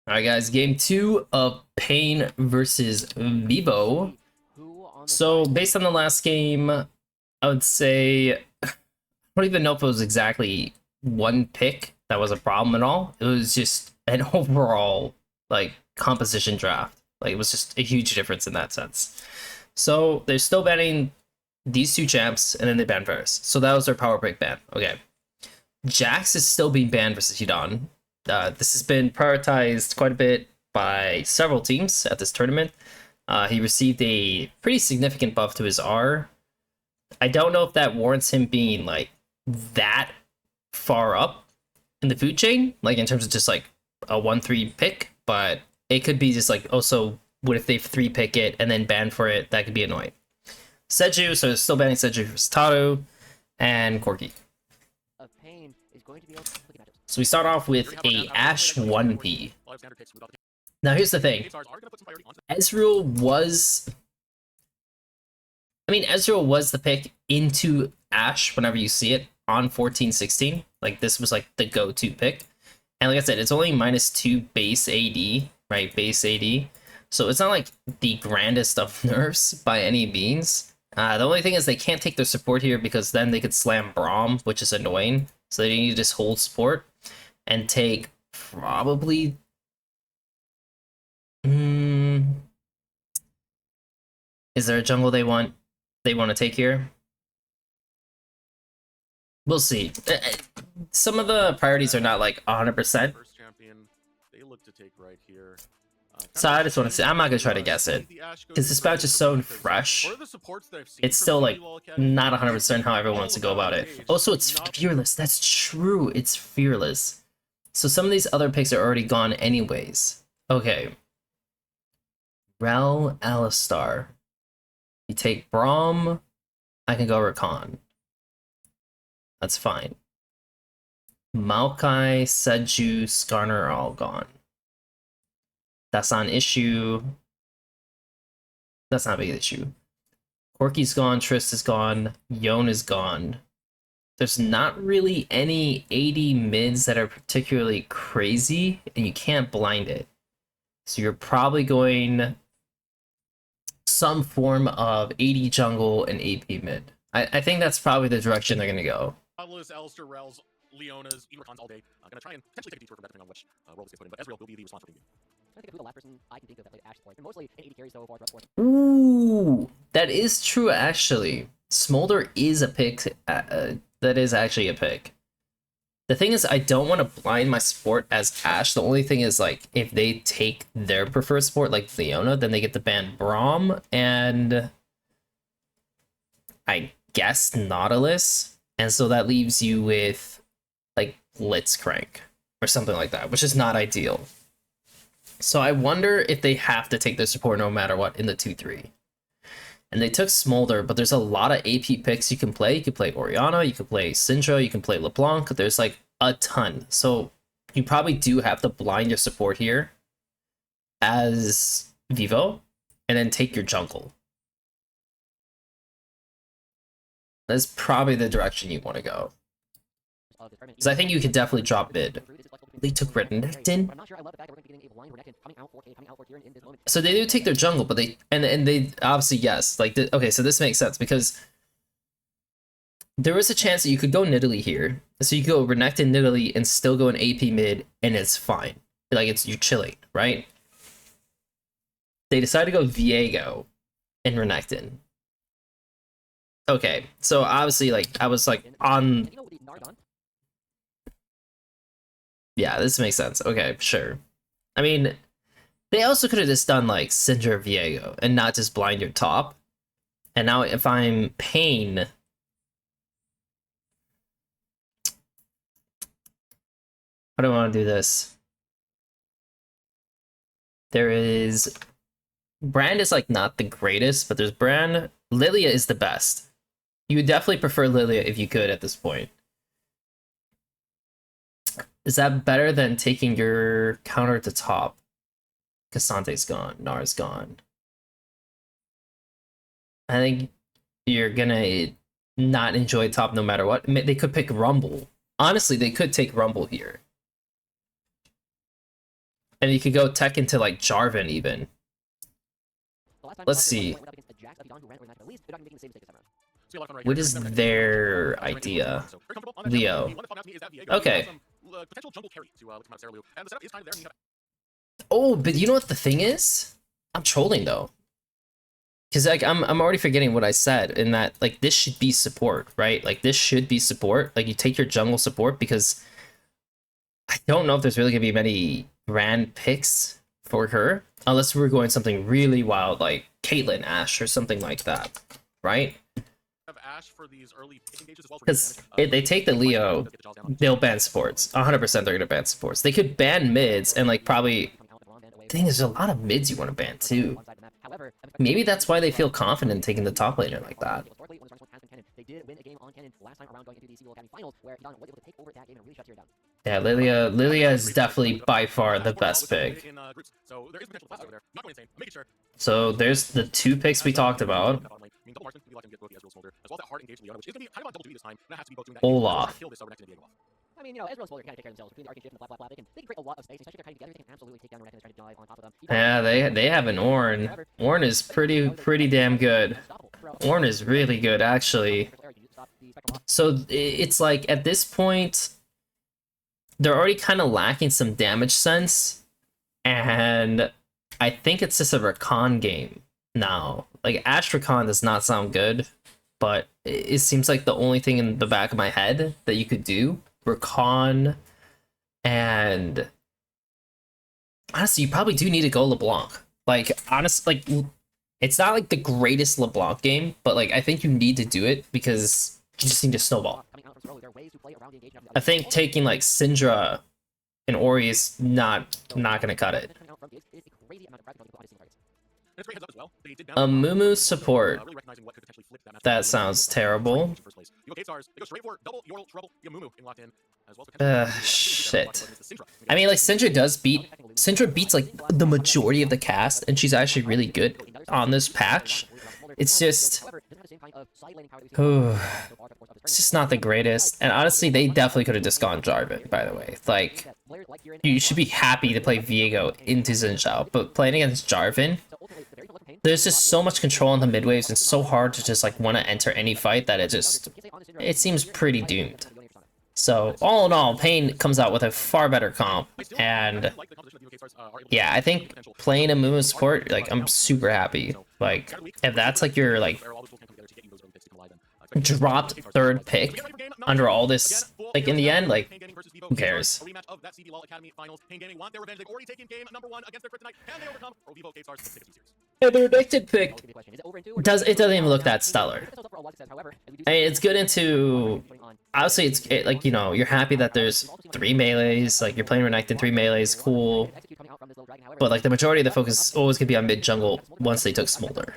Alright guys, game 2 of Pain versus Vivo. So based on the last game, I would say I don't even know if it was exactly one pick that was a problem at all. It was just an overall like composition draft. Like it was just a huge difference in that sense. So they're still banning these two champs and then they ban Varus. So that was their power pick ban. Okay. Jax is still being banned versus Hidon. This has been prioritized quite a bit by several teams at this tournament. He received a pretty significant buff to his R. I don't know if that warrants him being like that far up in the food chain, like in terms of just like a 1-3 pick, but it could be just like also what if they 3 pick it and then ban for it? That could be annoying. Seju, so still banning Seju for Tato and Corki. So we start off with a Ashe 1P. Now here's the thing. Ezreal was... Ezreal was the pick into Ashe whenever you see it on 14-16. Like, this was, like, the go-to pick. And like I said, it's only -2 base AD, right? Base AD. So it's not, like, the grandest of nerfs by any means. The only thing is they can't take their support here because then they could slam Braum, which is annoying. So they need to just hold support and take probably... Is there a jungle they want to take here? We'll see. Some of the priorities are not like 100%. So I just want to see. I'm not gonna try to guess it because this batch is so fresh. It's still like not 100% how everyone wants to go about it. Also, it's fearless. That's true. It's fearless. So some of these other picks are already gone anyways. Okay. Rel Alistar. You take Braum. I can go Rakan. That's fine. Maokai, Seju, Skarner are all gone. That's not an issue. That's not a big issue. Corki's gone, Trist is gone, Yone is gone. There's not really any AD mids that are particularly crazy, and you can't blind it. So you're probably going some form of AD jungle and AP mid. I think that's probably the direction they're going to go. Alistair, Rels, Leona's, even Rakan's all day. I'm gonna try and potentially take a detour from that depending on which role they put in, but Ezreal will be the responsible game. I think who the last person I can think of that played Ashe support. They're mostly an 80 carry so far. Ooh, that is true actually. Smolder is a pick. That is actually a pick. The thing is, I don't want to blind my support as Ashe. The only thing is, like, if they take their preferred support, like Leona, then they get to ban Braum and I guess Nautilus. And so that leaves you with, like, Blitzcrank or something like that, which is not ideal. So I wonder if they have to take their support no matter what in the 2-3. And they took Smolder, but there's a lot of AP picks you can play. You can play Orianna, you can play Syndra, you can play LeBlanc. There's like a ton. So you probably do have to blind your support here as Vivo and then take your jungle. That's probably the direction you want to go. Because I think you could definitely drop mid. They took Renekton. So they do take their jungle, but they obviously, yes, like okay, so this makes sense because there is a chance that you could go Nidalee here. So you could go Renekton Nidalee and still go an AP mid and it's fine. Like you're chilling, right? They decided to go Viego and Renekton. Okay, so obviously, like, I was like on... Yeah, this makes sense. Okay, sure. I mean, they also could have just done, like, Syndra Viego and not just blind your top. And now if I'm Pain... How do I want to do this? There is... Brand is, like, not the greatest, but there's Brand... Lilia is the best. You would definitely prefer Lilia if you could at this point. Is that better than taking your counter to top? Cassante's gone. Nara's gone. I think you're gonna not enjoy top no matter what. They could pick Rumble. Honestly, they could take Rumble here. And you could go tech into like Jarvan even. Let's see. What is their idea? Leo. Okay. Oh, but you know what the thing is? I'm trolling though. Because like I'm already forgetting what I said in that like this should be support, right? Like this should be support. Like you take your jungle support because I don't know if there's really gonna be many brand picks for her unless we're going something really wild like Caitlyn Ashe or something like that, right? Because if they take the Leo, they'll ban supports. 100% they're gonna ban supports. They could ban mids and like probably. I think there's a lot of mids you want to ban too. Maybe that's why they feel confident taking the top laner like that. Yeah, Lilia is definitely by far the best pick. So there's the 2 picks we talked about. Olaf. I mean, you know, Ezreal's kind of take care of themselves between the Arcane Shift and the Black, they can create a lot of space, especially if they're trying to get together, they can absolutely take down the Reckon and try to dive on top of them. Yeah, they have an Ornn. Ornn is pretty damn good. Ornn is really good actually. So it's like at this point they're already kind of lacking some damage sense, and I think it's just a Rakan game now. Like Ashe Rakan does not sound good, but it seems like the only thing in the back of my head that you could do. Rakan, and honestly, you probably do need to go LeBlanc. Like, honestly, like, it's not like the greatest LeBlanc game, but like, I think you need to do it because you just need to snowball. I think taking like Syndra and Ori is not gonna cut it. Mumu support. That sounds terrible. Shit. I mean, like Syndra beats like the majority of the cast, and she's actually really good on this patch. It's just, it's just not the greatest. And honestly, they definitely could have just gone Jarvan. By the way, like you should be happy to play Viego into Xin Zhao, but playing against Jarvan, there's just so much control on the mid waves and so hard to just like want to enter any fight that it seems pretty doomed. So all in all, Pain comes out with a far better comp, and yeah, I think playing a Mumu support, like I'm super happy. Like if that's like your like dropped 3rd pick under all this, like in the end, like who cares? Yeah, the predicted pick doesn't even look that stellar. I mean, it's good into, obviously it's like, you know, you're happy that there's 3 melees, like you're playing Renekton 3 melees, cool. But like the majority of the focus always could be on mid jungle once they took Smolder.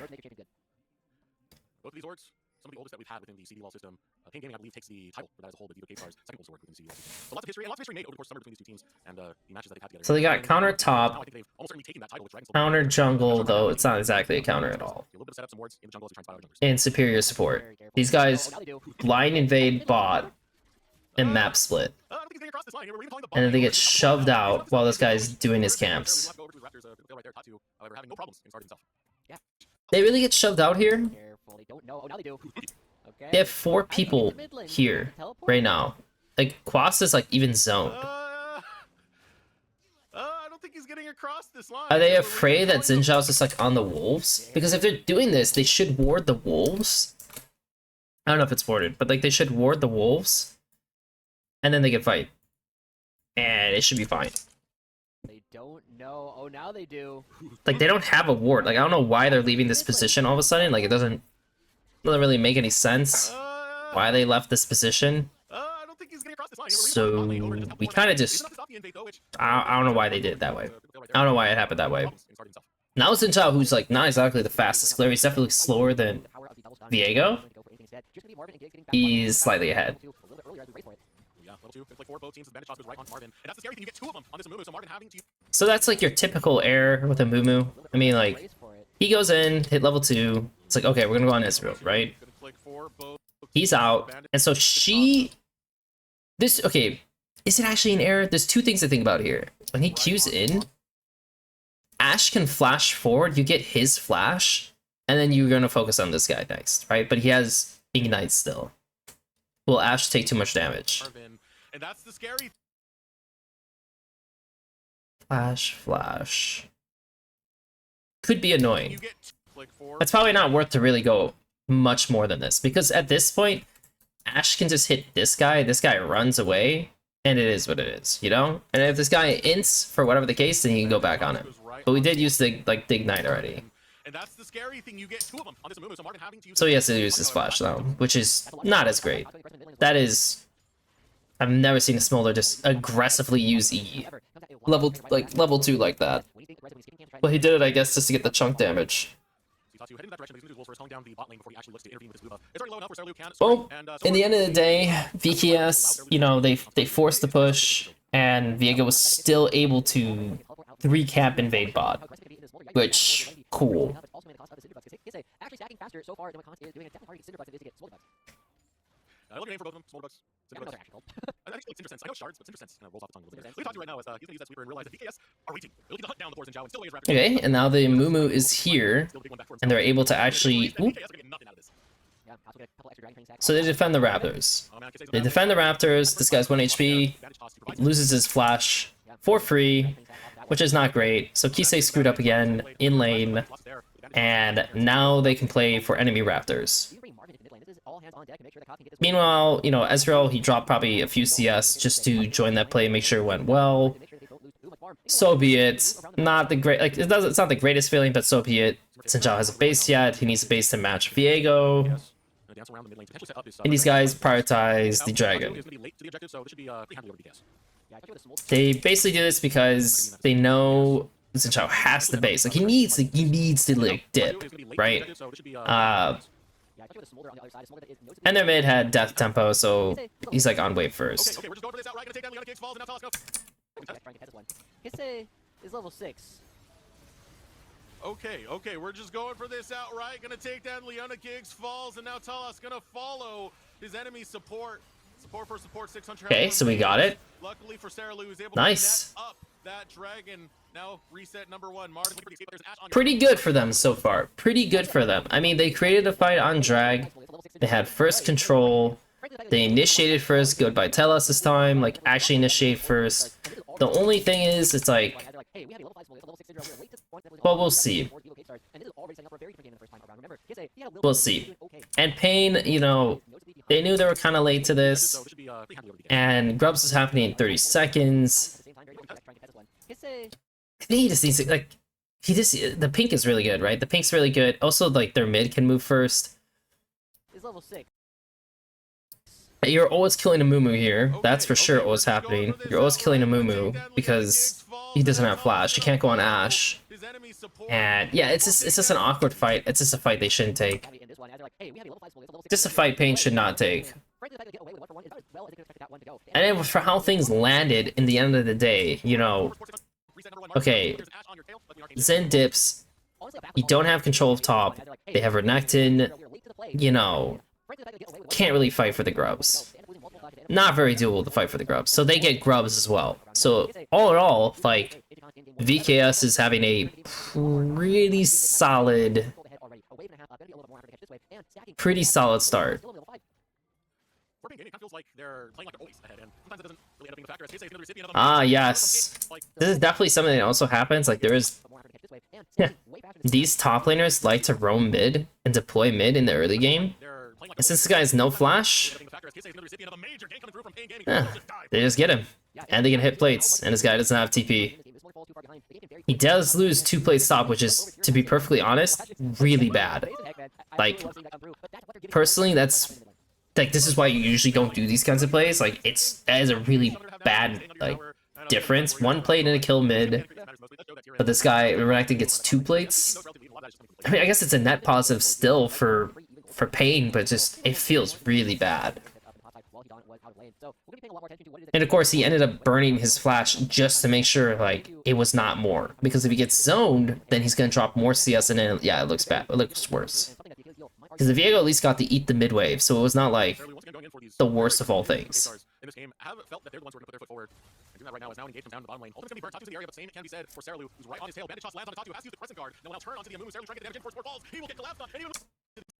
Both of these orgs, some of the oldest that we've had within the CD wall system. PNG.A, I believe, takes the title for that as a whole, but VKS.A's second oldest org within the CD wall system. So lots of history, and lots of history made over the course of summer between these 2 teams, and the matches that they've had together. So they got counter top, Now I think they've almost certainly taken that title with Dragon's counter jungle, though it's not exactly a counter at all, and superior support. These guys line invade bot and map split, and then they get shoved out while this guy's doing his camps. They really get shoved out here? They have 4 people here right now. Like, Quas is like even zoned. I don't think he's getting across this line. Are they afraid that Xin Zhao's just like on the wolves? Because if they're doing this, they should ward the wolves. I don't know if it's warded, but like they should ward the wolves, and then they can fight, and it should be fine. They don't know. Oh, now they do. Like they don't have a ward. Like I don't know why they're leaving this position all of a sudden. Like it doesn't really make any sense why they left this position. So we kind of just, I don't know why they did it that way. I don't know why it happened that way. Now Xin Zhao, who's like not exactly the fastest player, he's definitely slower than Viego. He's slightly ahead. So that's like your typical error with a Mumu. I mean, like, he goes in, hit level 2. It's like, okay, we're gonna go on Ezreal, right? He's out, and so okay, is it actually an error? There's 2 things to think about here. When he queues in, Ashe can flash forward, you get his flash, and then you're gonna focus on this guy next, right? But he has Ignite still. Will Ashe take too much damage? And that's the scary. Flash. Could be annoying. You get click for. It's probably not worth to really go much more than this, because at this point, Ashe can just hit this guy runs away, and it is what it is, you know? And if this guy ints, for whatever the case, then you can go back on him. But we did use the Ignite already. And that's the scary thing, you get two of them on this move, so Martin having to use So he has to use his flash now, which is not as great. That is... I've never seen a Smolder just aggressively use E. Level 2 like that. Well, he did it, I guess, just to get the chunk damage. Well, in the end of the day, VKS, you know, they forced the push, and Viego was still able to 3-cap invade bot, which, cool. I love your name for both of them, Smolder Bucks. Cinder Bucks. I think it's Cinder Sense. I know Shards, but Cinder Sense kind of rolls off the tongue a little bit. What he's talking to right now is he's gonna use that sweeper and realize that VKS are waiting. They're looking to hunt down the Thor's and Zhao and still Raptor. Okay, and now the Mumu is here, and they're able to actually... Oop. So they defend the Raptors. They defend the Raptors, this guy's 1 HP, loses his flash for free, which is not great. So Kisei screwed up again in lane, and now they can play for enemy Raptors. Meanwhile, you know, Ezreal, he dropped probably a few CS just to join that play and make sure it went well. So be it. Not the great, like, it's not the greatest feeling, but so be it. Since Zhao has a base yet, he needs a base to match Viego. And these guys prioritize the dragon. They basically do this because they know Xin Zhao has the base. Like, he needs to like dip, right? And their mid had death tempo, so he's like on wave first. Kissei is level 6. Okay, we're just going for this outright. Gonna take down Leona Giggs falls, and now Talas gonna follow his enemy support. Support for support 600. Okay, so we got it. Luckily for Sarah Lou, who's able nice. to net up that dragon. Now reset number 1. Martin, pretty good for them so far. Pretty good for them. I mean, they created a fight on drag. They had first control. They initiated first. Goodbye Talas this time. Like, actually initiate first. The only thing is, it's like... Well, we'll see. We'll see. And Pain, you know, they knew they were kind of late to this. And Grubs is happening in 30 seconds. He just needs to, like, the pink is really good, right? The pink's really good. Also, like, their mid can move first. You're always killing a Mumu here. That's for sure what's happening. You're always killing a Mumu because he doesn't have flash. You can't go on Ashe. And yeah, it's just an awkward fight. It's just a fight they shouldn't take. Just a fight Pain should not take. And then for how things landed in the end of the day, you know, okay, Zen dips, you don't have control of top, they have Renekton, you know, can't really fight for the Grubs. Not very doable to fight for the Grubs, so they get Grubs as well. So all in all, like, VKS is having a pretty solid start. Ah, yes. This is definitely something that also happens. Like, there is... These top laners like to roam mid and deploy mid in the early game. And since this guy has no flash, they just get him. And they can hit plates, and this guy doesn't have TP. He does lose 2 plate stop, which is, to be perfectly honest, really bad. Like, personally, that's... Like, this is why you usually don't do these kinds of plays. Like, that is a really bad, like, difference. 1 plate and a kill mid, but this guy, Renekton, gets 2 plates. I mean, I guess it's a net positive still for Pain, but just, it feels really bad. And of course, he ended up burning his flash just to make sure, like, it was not more. Because if he gets zoned, then he's gonna drop more CS, and then, yeah, it looks bad. It looks worse. Because the Viego at least got to eat the mid wave, so it was not, like, the worst of all things. Doing that right now is now engaged from down the bottom lane. Ultimate's gonna be burnt. Tatu's in the area, but same can be said for Seralu, who's right on his tail. Bandage toss lands on Tatu, has to use the crescent guard. Now will now turn onto the Amumu. Seralu trying to get damage in for 4 balls. He will get collapsed on, and even...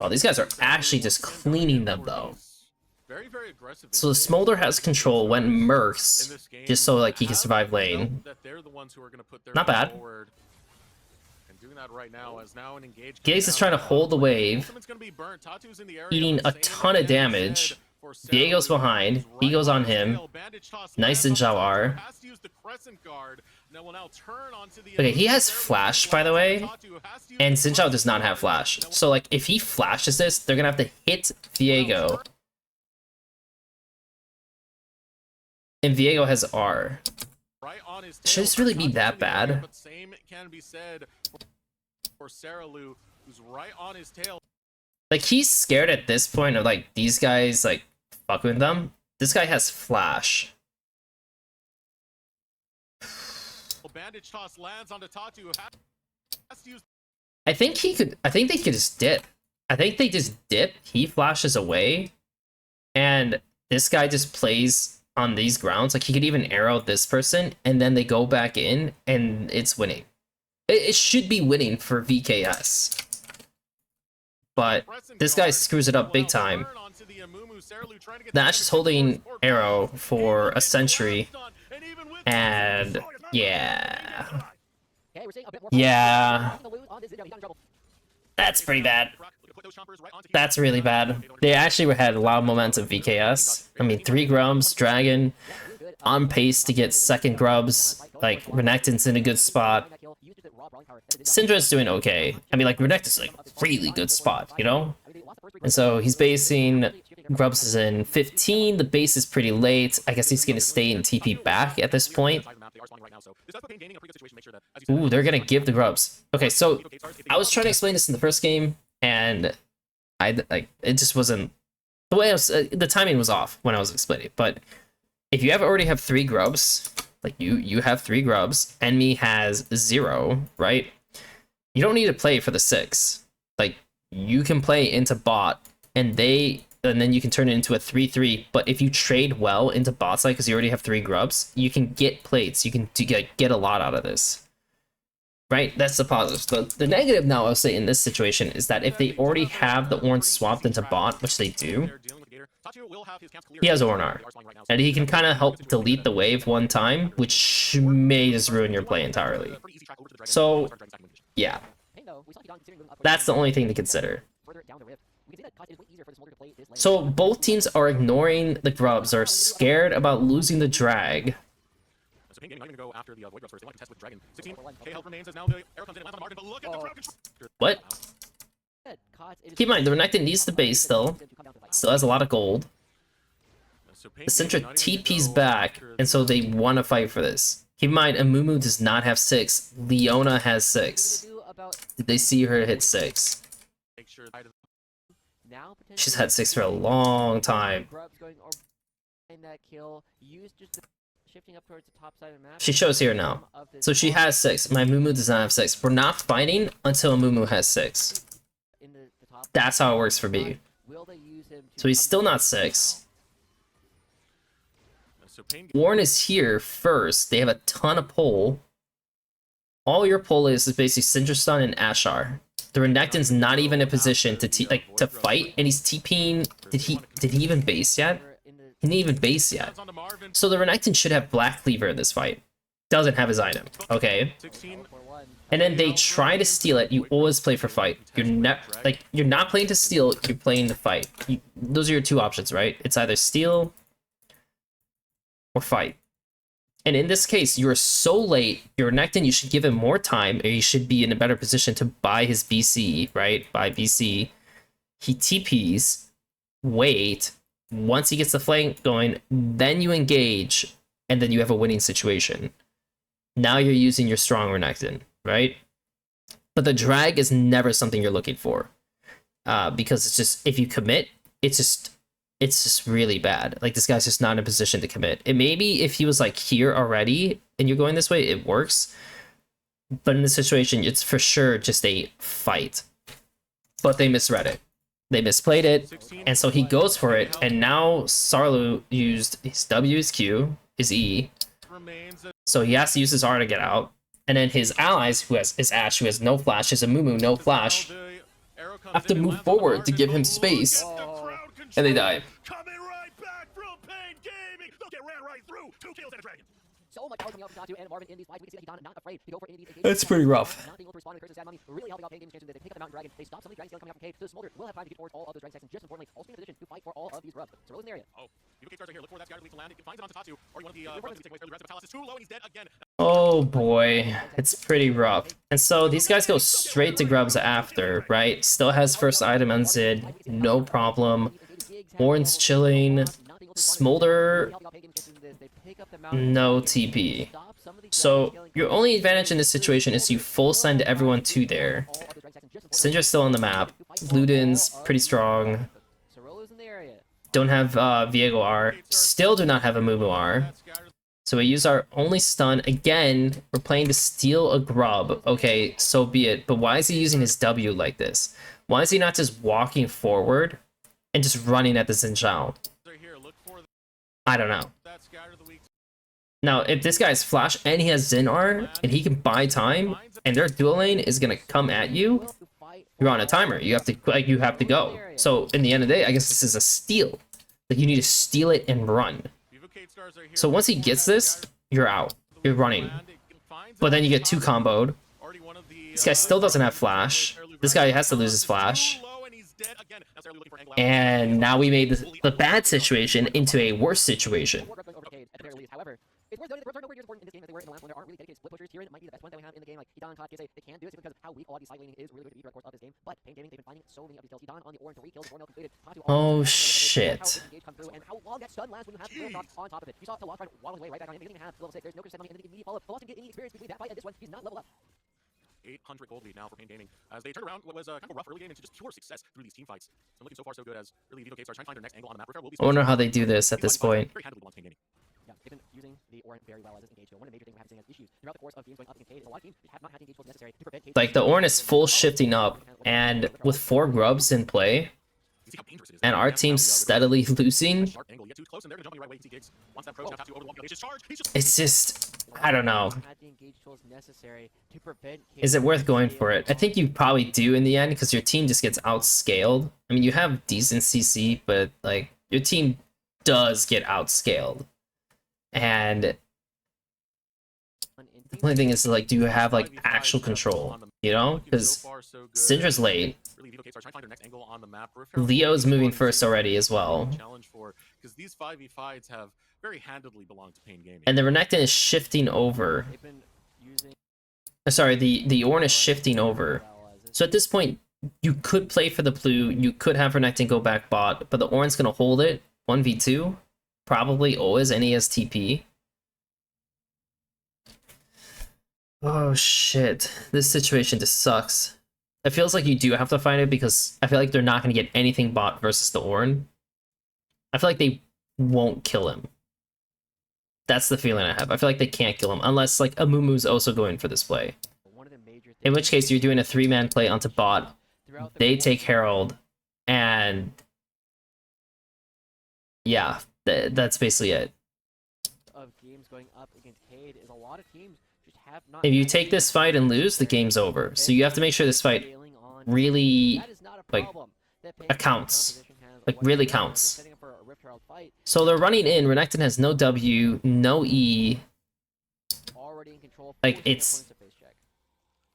Oh, these guys are actually just cleaning them though. Very, very aggressive. So the Smolder has control when Mercs, just so like he can survive lane. Not bad. Gaze is trying to hold the wave, eating a ton of damage. Diego's behind. He goes on him. Nice in Jawar. Okay, he has flash, by the way, and Xin Zhao does not have flash. So, like, if he flashes this, they're gonna have to hit Viego. And Viego has R. Should this really be that bad? Like, he's scared at this point of, like, these guys, like, fucking with them. This guy has flash. I think he could. I think they could just dip. I think they just dip. He flashes away, and this guy just plays on these grounds. Like he could even arrow this person, and then they go back in, and it's winning. It should be winning for VKS, but this guy screws it up big time. Nash is holding arrow for a century, and yeah. Yeah. That's pretty bad. That's really bad. They actually had a lot of momentum, VKS. I mean, 3 grubs, Dragon, on pace to get 2nd grubs. Like, Renekton's in a good spot. Syndra's doing okay. I mean, like, Renekton's like really good spot, you know? And so he's basing grubs is in 15. The base is pretty late. I guess he's gonna stay in TP back at this point. Ooh, they're gonna give the grubs. Okay, so I was trying to explain this in the first game, and it just wasn't the way I was. The timing was off when I was explaining. But if you already have 3 grubs, like you have 3 grubs, enemy has 0, right? You don't need to play for the 6. Like you can play into bot, and then you can turn it into a 3-3. But if you trade well into bot side because you already have 3 grubs, you can get plates. You can get a lot out of this. Right? That's the positive. The negative now, I'll say, in this situation is that if they already have the Ornn swapped into bot, which they do, he has Ornn. And he can kind of help delete the wave one time, which may just ruin your play entirely. So, yeah. That's the only thing to consider. So both teams are ignoring the grubs, are scared about losing the drag. What? Keep in mind, the Renekton needs the base still. Still has a lot of gold. The Syndra TP's back, and so they want to fight for this. Keep in mind, Amumu does not have 6. Leona has 6. Did they see her hit 6? She's had 6 for a long time. She shows here now. So she has 6. My Mumu does not have 6. We're not fighting until Mumu has 6. That's how it works for me. So he's still not 6. Ornn is here first. They have a ton of pull. All your pull is basically Syndra Stun and Ashar. The Renekton's not even in a position to fight, and he's TPing. Did he even base yet? He didn't even base yet. So the Renekton should have Black Cleaver in this fight. Doesn't have his item. Okay. And then they try to steal it. You always play for fight. You're not playing to steal. You're playing to fight. Those are your 2 options, right? It's either steal or fight. And in this case, you're so late, your Renekton, you should give him more time, or you should be in a better position to buy his BC, right? Buy BC. He TPs, wait. Once he gets the flank going, then you engage, and then you have a winning situation. Now you're using your strong Renekton, right? But the drag is never something you're looking for. Because it's just, if you commit, it's just really bad. Like, this guy's just not in a position to commit. It maybe if he was like here already and you're going this way, it works. But in this situation, it's for sure just a fight. But they misread it. They misplayed it, and so he goes for it, and now Sarlu used his W, his Q, his E, So he has to use his R to get out. And then his allies, who has his Ashe, who has no flash, his Amumu, no flash, have to move forward to give him space. And they die. Coming right back from Pain Gaming. They'll get ran right through. 2 kills and a dragon. So much power coming out from Tatu and Marvin in these fights. We can see that Hidan not afraid to go for any of these. That's pretty rough. Not being able to respond to the curse of Sad Mummy, really helping out Pain Gaming's chances. They pick up the Mountain Dragon. They stop some of the dragons coming out from cave. So the Smolder will have time to get towards all of those dragon stacks. And just importantly, also be in a position to fight for all of these grubs. So in the area. Oh, VKS stars are here. Look for that scatter to land. It can find it onto Tatu. Or one of the grubs to take away early rest. But Talos is too low and he's dead again. Oh boy, it's pretty rough. And so these guys go straight to grubs after, right? Still has first item on Zid, no problem. Orin's chilling. Smolder, no TP. So your only advantage in this situation is you full send everyone to there. Syndra's still on the map. Luden's pretty strong. Don't have Viego R. Still do not have a Mumu R. So we use our only stun. Again, we're playing to steal a grub. Okay, so be it. But why is he using his W like this? Why is he not just walking forward and just running at the Xin Zhao? I don't know. Now, if this guy's Flash and he has Xin R, and he can buy time, and their dual lane is gonna come at you, you're on a timer. You have to go. So in the end of the day, I guess this is a steal. Like you need to steal it and run. So once he gets this, you're out. You're running. But then you get 2 comboed. This guy still doesn't have Flash. This guy has to lose his Flash. And now we made the bad situation into a worse situation. It's worth noting that the rebs are nowhere near as important in this game as they were in the last one. There aren't really dedicated split pushers. Tyrion might be the best one that we have in the game. Like Hidan, Todd, PNG.A, they can do it simply because of how weak a lot of these side laning is really going to be throughout the course of this game. But Pain Gaming, they've been finding so many of these kills. Hidan on the Orin 3 kills, 4 completed. Oh shit. And how long that stun lasts when you have the on top of it. You saw Talos trying to waddle his way right back on him. He didn't even have level 6. There's no Curse of Sad Mummy and the immediate follow-up. Talos can get any experience between that fight and this one. He's not level up. 800 gold lead now for Pain Gaming as they turned around what was kind of a rough early game into just pure success through these team fights. So looking so far so good as really VKS are trying to find their next angle on the map. I wonder how they do this at this point. Very handily belongs to Pain Gaming. Yeah, they've been using the Orin very well as this engage. So one of the major things we're having issues throughout the course of games going up against Cade is a lot of teams just have not had the engage tools necessary to prevent Cade. Like the Orin is full shifting up, and with 4 grubs in play, and our team's steadily losing, it's just, I don't know. Is it worth going for it? I think you probably do in the end, because your team just gets outscaled. I mean, you have decent CC, but like your team does get outscaled. And the only thing is, like, do you have like actual control? You know, because Syndra's late. Leo's moving first already as well. Because these 5v5s have very handedly belonged to Pain Gaming. And the Renekton is shifting over. Sorry, the Ornn is shifting over. So at this point, you could play for the blue, you could have Renekton go back bot, but the Ornn's gonna hold it 1v2. Probably always, and he has TP. Oh shit, this situation just sucks. It feels like you do have to fight it because I feel like they're not going to get anything bot versus the Ornn. I feel like they won't kill him. That's the feeling I have. I feel like they can't kill him unless like Amumu's also going for this play. In which case you're doing a 3-man play onto bot. They take Herald, and yeah, that's basically it. Of games going up against Cade is a lot of teams. If you take this fight and lose, the game's over. So you have to make sure this fight really, like, accounts. Like, really counts. So they're running in. Renekton has no W, no E. Like, it's...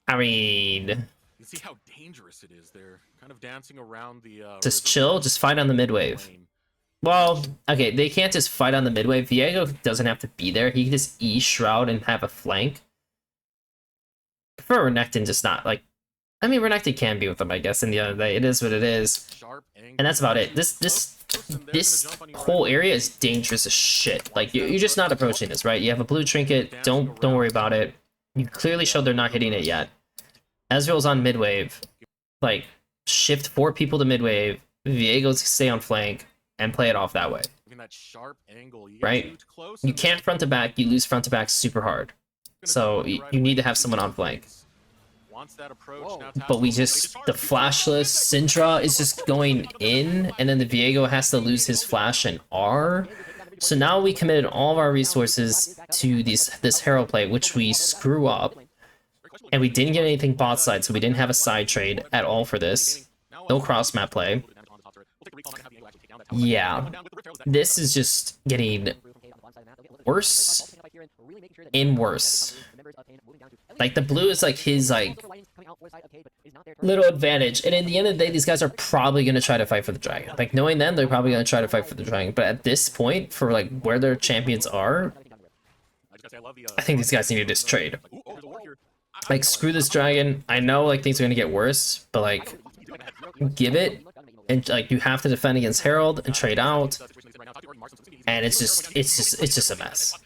I mean... You see how dangerous it is. They're kind of dancing around the... just chill. Just fight on the mid-wave. Well, okay, they can't just fight on the mid-wave. Viego doesn't have to be there. He can just E Shroud and have a flank. Prefer Renekton just not, like... I mean, Renekton can be with them, I guess, in the other day. It is what it is. And that's about it. This whole area is dangerous as shit. Like, you're just not approaching this, right? You have a blue trinket. Don't worry about it. You clearly showed they're not hitting it yet. Ezreal's on mid-wave. Like, shift 4 people to mid-wave. Viego's stay on flank. And play it off that way. Right? You can't front to back. You lose front to back super hard. So you need to have someone on flank. But we just, the flashless Syndra is just going in, and then the Viego has to lose his flash and R. So now we committed all of our resources to this Herald play, which we screw up. And we didn't get anything bot side, so we didn't have a side trade at all for this. No cross map play. Yeah. This is just getting worse and worse. Like, the blue is like his like little advantage, and in the end of the day, these guys are probably gonna try to fight for the dragon. Like, knowing them, they're probably gonna try to fight for the dragon. But at this point, for like where their champions are, I think these guys need to just trade. Like, screw this dragon. I know like things are gonna get worse, but like, give it, and like you have to defend against Herald and trade out, and it's just a mess.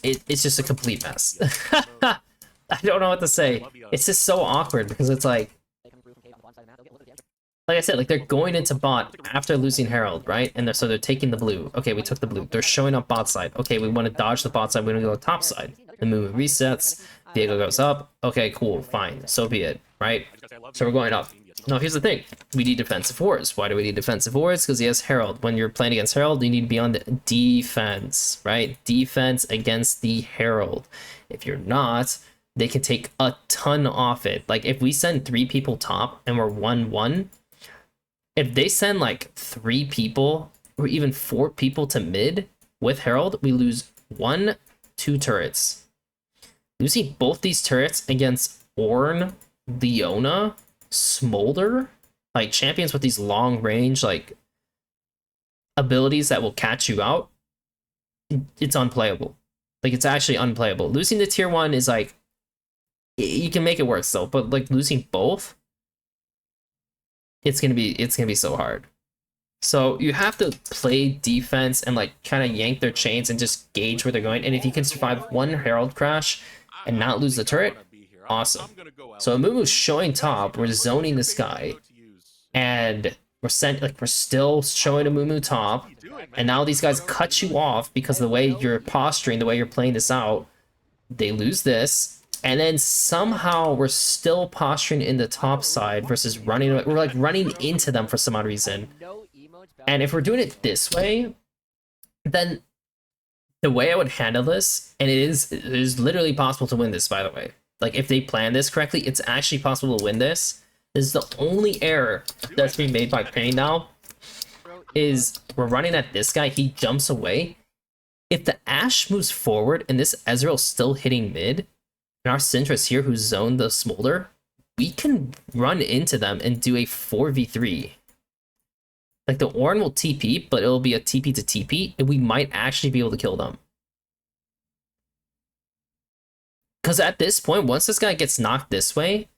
It's just a complete mess. I don't know what to say. It's just so awkward because it's like I said, like, they're going into bot after losing Herald, right? And so they're taking the blue. Okay, we took the blue. They're showing up bot side. Okay, we want to dodge the bot side. We want to go top side. The movement resets. Diego goes up. Okay, cool, fine. So be it, right? So we're going up. Now, here's the thing. We need defensive wards. Why do we need defensive wards? Because he has Herald. When you're playing against Herald, you need to be on the defense, right? Defense against the Herald. If you're not, they can take a ton off it. Like, if we send 3 people top and we're 1-1, if they send like 3 people or even 4 people to mid with Herald, we lose 1-2 turrets. Losing both these turrets against Ornn, Leona, Smolder, like champions with these long range like abilities that will catch you out, it's unplayable. Like, it's actually unplayable. Losing the tier 1 is like, you can make it work still, but like losing both, it's gonna be so hard. So you have to play defense and like kind of yank their chains and just gauge where they're going. And if you can survive 1 Herald crash and not lose the turret, awesome. So Amumu's showing top, we're zoning this guy, and we're still showing Amumu top, and now these guys cut you off because of the way you're posturing, the way you're playing this out. They lose this, and then somehow we're still posturing in the top side versus running. We're like running into them for some odd reason. And if we're doing it this way, then the way I would handle this, and it is literally possible to win this, by the way. Like, if they plan this correctly, it's actually possible to win this. This is the only error that's being made by Pain now, is we're running at this guy, he jumps away. If the Ashe moves forward and this Ezreal's still hitting mid, and our Syndra's here who zoned the Smolder, we can run into them and do a 4v3. Like, the Ornn will TP, but it'll be a TP to TP, and we might actually be able to kill them. Because at this point, once this guy gets knocked this way,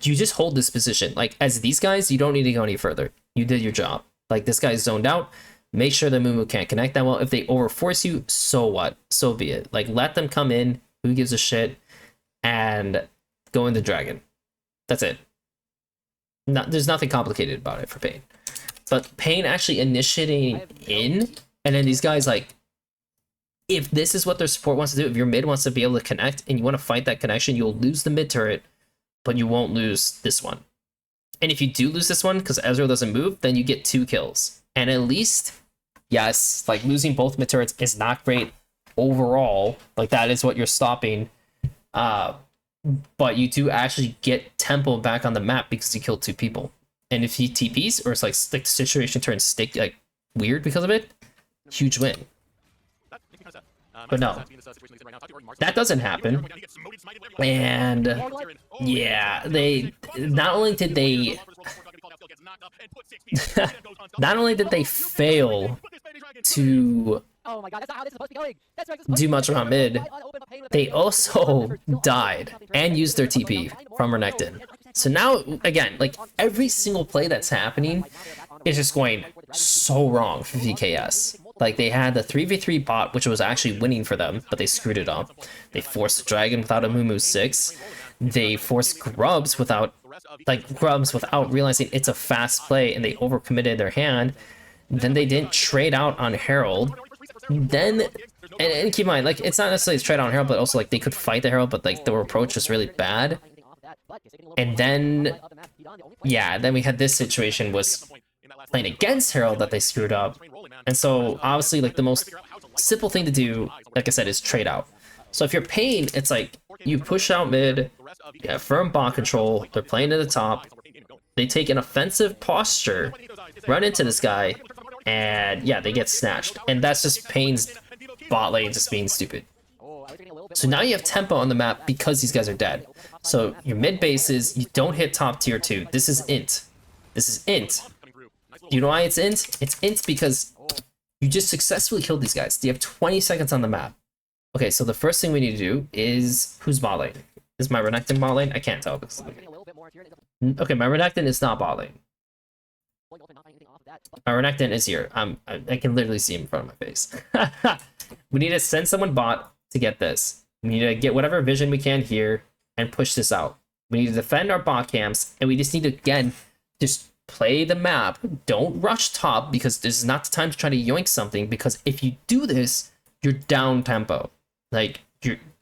you just hold this position. Like, as these guys, you don't need to go any further. You did your job. Like, this guy's zoned out. Make sure the Mumu can't connect that well. If they overforce you, so what? So be it. Like, let them come in. Who gives a shit? And go into Dragon. That's it. There's nothing complicated about it for Pain. But Pain actually initiating in, and then these guys, like, if this is what their support wants to do, if your mid wants to be able to connect and you want to fight that connection, you'll lose the mid turret, but you won't lose this one. And if you do lose this one, because Ezreal doesn't move, then you get 2 kills. And at least, yes, like, losing both mid turrets is not great overall. Like, that is what you're stopping. But you do actually get tempo back on the map because you killed 2 people. And if he TPs, or it's like the situation turns like weird because of it, huge win. But no, that doesn't happen. And yeah, they not only did they fail to do much around mid, they also died and used their TP from Renekton. So now, again, like, every single play that's happening is just going so wrong for VKS. Like, they had the 3v3 bot, which was actually winning for them, but they screwed it up. They forced the Dragon without a Mumu 6. They forced Grubs without realizing it's a fast play, and they overcommitted their hand. Then they didn't trade out on Herald. Then, and keep in mind, like, it's not necessarily trade out on Herald, but also, like, they could fight the Herald, but, like, their approach was really bad. And then, yeah, then we had this situation was playing against Herald that they screwed up. And so obviously like the most simple thing to do, like I said, is trade out. So if you're Pain, it's like you push out mid, you have firm bot control, they're playing to the top, they take an offensive posture, run into this guy, and yeah, they get snatched. And that's just Pain's bot lane just being stupid. So now you have tempo on the map because these guys are dead. So your mid bases, you don't hit top tier 2. This is int. This is int. You know why it's int? It's int because you just successfully killed these guys. You have 20 seconds on the map. Okay, so the first thing we need to do is... Who's bot lane? Is my Renekton bot lane? I can't tell. Because... Okay, my Renekton is not bot lane. My Renekton is here. I can literally see him in front of my face. We need to send someone bot to get this. We need to get whatever vision we can here and push this out. We need to defend our bot camps, and we just need to, again, just play the map. Don't rush top, because this is not the time to try to yoink something, because if you do this, you're down tempo. Like,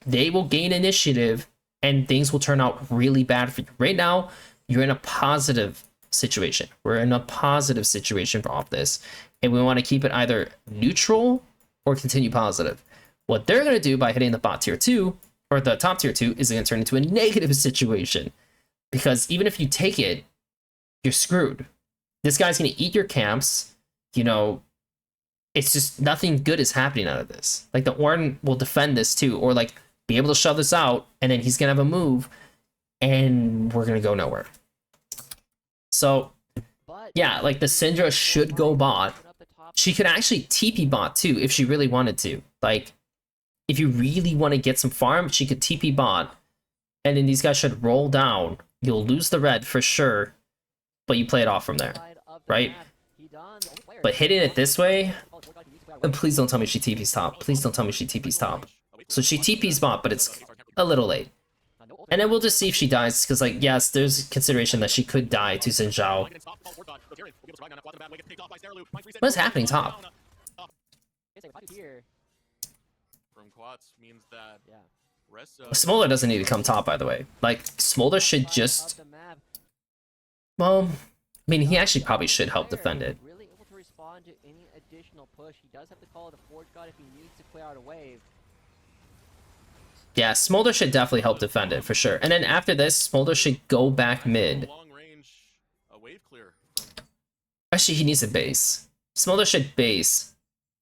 they will gain initiative, and things will turn out really bad for you. Right now, you're in a positive situation. We're in a positive situation for all this, and we want to keep it either neutral or continue positive. What they're going to do by hitting the bot tier 2, or the top tier 2, is going to turn into a negative situation. Because even if you take it, you're screwed. This guy's going to eat your camps. You know, it's just nothing good is happening out of this. Like, the Ornn will defend this too, or like be able to shove this out, and then he's going to have a move, and we're going to go nowhere. So, yeah, like the Syndra should go bot. She could actually TP bot too if she really wanted to. Like, if you really want to get some farm, she could TP bot, and then these guys should roll down. You'll lose the red for sure, but you play it off from there, right? But hitting it this way, and please don't tell me she TP's top. Please don't tell me she TP's top. So she TP's bot, but it's a little late. And then we'll just see if she dies, because, like, yes, there's consideration that she could die to Xin Zhao. What is happening top? Smolder doesn't need to come top, by the way. Like, Smolder should just... Well, I mean, he actually probably should help defend it. Really able to respond to any additional push. He does have to call it a Forge God if he needs to clear out a wave. Yeah, Smolder should definitely help defend it, for sure. And then after this, Smolder should go back mid. Actually, he needs a base. Smolder should base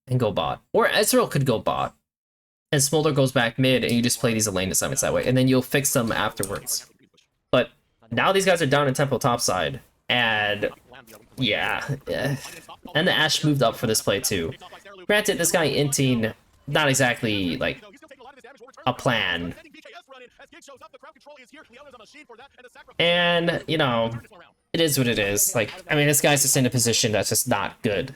and go bot. Or Ezreal could go bot. And Smolder goes back mid, and you just play these lane assignments that way. And then you'll fix them afterwards. But now these guys are down in tempo topside. And yeah. And the Ashe moved up for this play too. Granted, this guy inting, not exactly like a plan. And, you know, it is what it is. Like, I mean, this guy's just in a position that's just not good.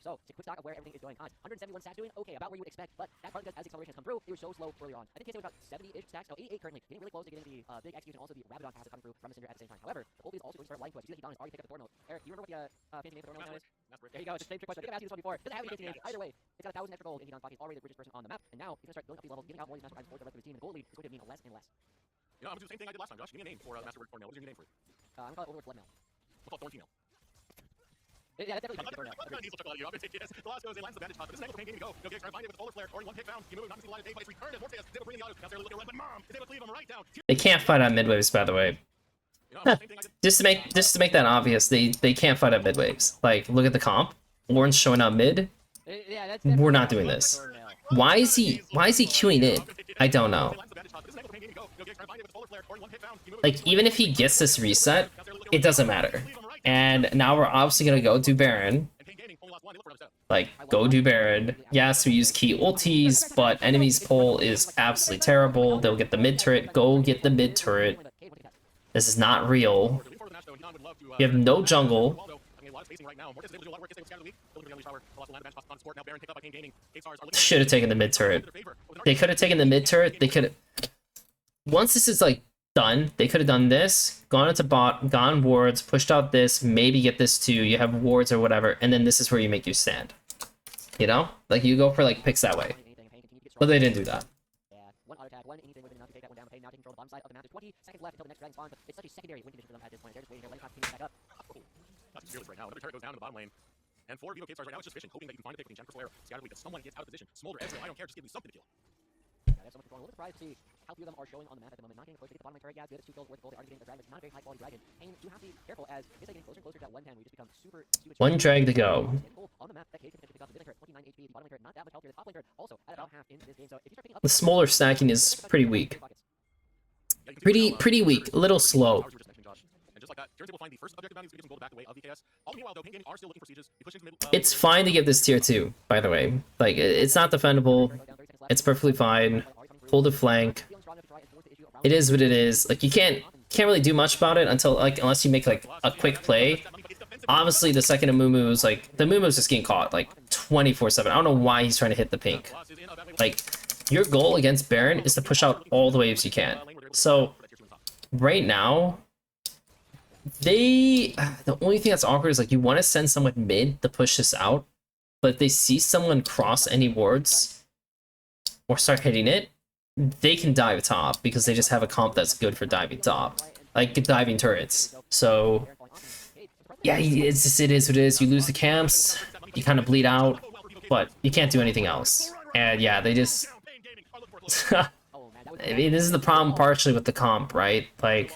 So, it's a quick stock of where everything is going on. 171 stacks doing okay, about where you would expect, but that's partly because as the acceleration has come through, it was so slow early on. I think it's about 70-ish stacks, no, 88 currently, getting really close to getting the big execution, also the Rabadon pass coming through from the Cinder at the same time. However, the ult is also going to start light push. You see that Don has already picked up the Thorn mode. Eric, do you remember what the fancy name for Thorn mode is? There you go, it's the same trick question. I think I've asked you this one before. Doesn't have any fancy names. Either way, it's got 1,000 extra gold in Don's pocket. He's already the richest person on the map, and now he's going to start building up these levels, giving out more of these master cards for the rest of his team, and the gold lead is going to mean less and less. You know, I'm gonna do the same thing I did last time, Josh. Give me a name for Masterwork Thorn Mail. What is your new name for it? I'm going to call it Overlord Blood Mail. We'll call it Thorn Female. Yeah, that's definitely Thorn Mail. The last goes in lines of bandage, but this is an angle for Pain Gaming Go. You'll get try to find it with Polar Flare or one kick found. You move, not see a lot of day, but it's returned, and Morpheus is able to bring the auto. Now they're looking red, but Mom is able to leave him right down. They can't fight on mid waves, by the way. Just to make that obvious, they can't fight on mid waves. Like, look at the comp. Warren's showing up mid. Yeah, We're not doing this. Why is he queuing in? I don't know. Like, even if he gets this reset, it doesn't matter. And now we're obviously gonna go do Baron. Like, go do Baron. Yes, we use key ultis, but enemy's pull is absolutely terrible. They'll get the mid turret. Go get the mid turret. This is not real. You have no jungle. Should have taken the mid turret. They could have taken the mid turret. They could have... Once this is, like, done, they could have done this, gone into bot, gone wards, pushed out this, maybe get this too, you have wards or whatever, and then this is where you make you stand. You know? Like, you go for, like, picks that way. But they didn't do that. Yeah, one auto attack, one anything with enough to take that one down. Okay, now taking control of the bottom side of the map. There's 20 seconds left until the next dragon spawns, but it's such a secondary win condition for them at this point. They're just waiting here, letting Continue to back up. He's fearless right now. Another turret goes down to the bottom lane. And for VKS right now, it's just fishing, hoping that you can find a pick between Jam Crystal Air, Scatterly, that someone gets out of position. Smolder, Ezreal, I don't care, just give me something to kill. Yeah, they have so much control. A little surprised to see how few of them are showing on the map at the moment. Not getting close to get the bottom lane turret. Yeah, good. It's 2 kills worth of gold. They are getting the dragon. It's not a very high quality dragon. And you have to be careful as it's getting closer and closer to that 110. We just become super stupid. One drag to go. On the map, that case can pick up the mid turret, 29 HP. The bottom lane turret, not that much health here. The top lane turret also at about half in this game. So if you start picking up The smaller stacking is pretty weak. Pretty weak. A little slow. And just like that, Terrence will find the first objective bounties to get some gold back the way of VKS. All meanwhile, though, Pain Gaming are still looking for sieges. They push into mid, It's fine to give this tier 2, by the way. Like, it's not defendable. It's perfectly fine. Hold a flank. It is what it is. Like, you can't really do much about it until, like, unless you make, like, a quick play. Obviously, the second of Mumu's, like, the Mumu's just getting caught, like, 24/7. I don't know why he's trying to hit the pink. Like, your goal against Baron is to push out all the waves you can. So, right now, the only thing that's awkward is, like, you want to send someone mid to push this out, but if they see someone cross any wards or start hitting it, they can dive top because they just have a comp that's good for diving top, like diving turrets. So yeah, it is what it is. You lose the camps, you kind of bleed out, but you can't do anything else. And yeah, they just I mean, this is the problem partially with the comp, right? Like,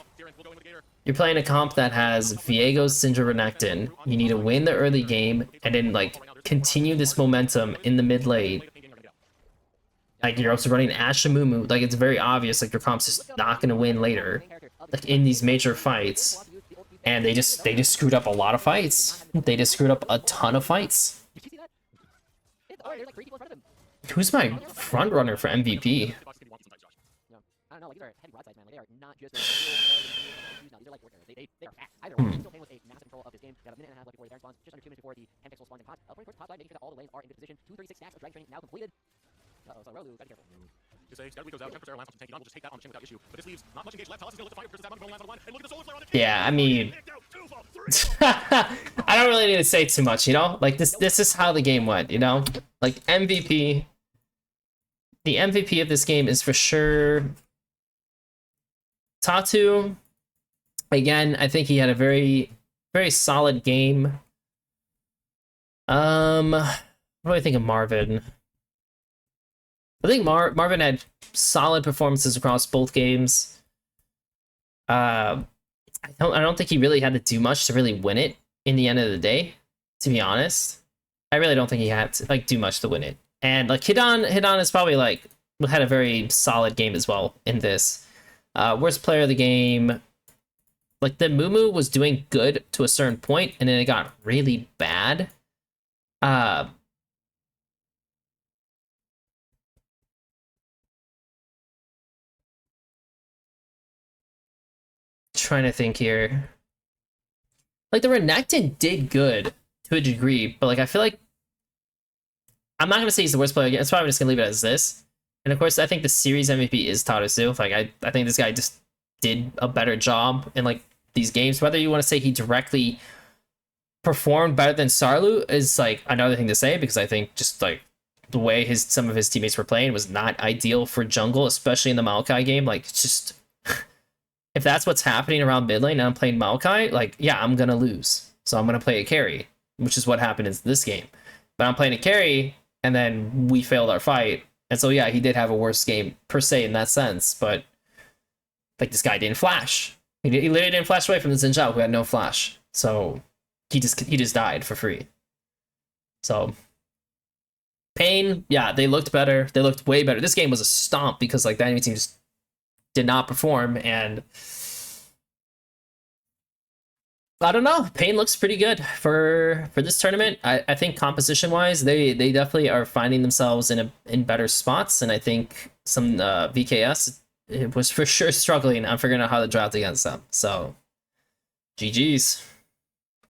you're playing a comp that has Viego's Syndra Renekton. You need to win the early game and then, like, continue this momentum in the mid lane. Like, you're also running Ashe and Mumu. Like, it's very obvious, like, your comp's just not gonna win later, like, in these major fights. And they just screwed up a lot of fights. They just screwed up a ton of fights. Who's my front runner for MVP? I don't know, like, these are heavy broadsides, man. Like, they are not just these are like workers. They are fast. Either way, still playing with a massive control of this game. We have a minute and a half left before the Baron spawns, just under 2 minutes before the 10 pixels spawn in pot. Playing first top side, making sure that all the lanes are in good position. 236 stacks of dragon training now completed. Uh-oh, so Rolu, gotta be careful. Just say, Scatterly goes out, Jam Crystal Air lands off the tank. We'll just take that on the chin without issue. But this leaves not much engaged left. Talus is gonna lift the fire because that monkey lands on the line. And look at the solar flare on it. Yeah, I mean, I don't really need to say too much, you know? Like, this is how the game went, you know? Like, MVP, the MVP of this game is for sure Tatu. Again, I think he had a very solid game. What do I think of Marvin? I think Marvin had solid performances across both games. I don't think he really had to do much to really win it in the end of the day, to be honest. I really don't think he had to, like, do much to win it. And, like, Hidan is probably, like, had a very solid game as well in this. Worst player of the game, like, the Mumu was doing good to a certain point, and then it got really bad. Trying to think here. Like, the Renekton did good to a degree, but, like, I feel like I'm not gonna say he's the worst player again. It's probably just gonna leave it as this. And of course, I think the series MVP is Tarasu. Like, I think this guy just did a better job in, like, these games. Whether you want to say he directly performed better than Sarlu is, like, another thing to say, because I think just, like, the way some of his teammates were playing was not ideal for jungle, especially in the Maokai game. Like, it's just if that's what's happening around mid lane and I'm playing Maokai, like, yeah, I'm gonna lose. So I'm gonna play a carry, which is what happened in this game. But I'm playing a carry, and then we failed our fight. And so, yeah, he did have a worse game, per se, in that sense. But, like, this guy didn't flash. He literally didn't flash away from the Xin Zhao, who had no flash. So, he just died for free. So, Pain, yeah, they looked better. They looked way better. This game was a stomp because, like, the enemy team just did not perform. And I don't know. Pain looks pretty good for this tournament. I think composition-wise, they definitely are finding themselves in better spots, and I think some VKS was for sure struggling on figuring out how to draft against them. So, GG's.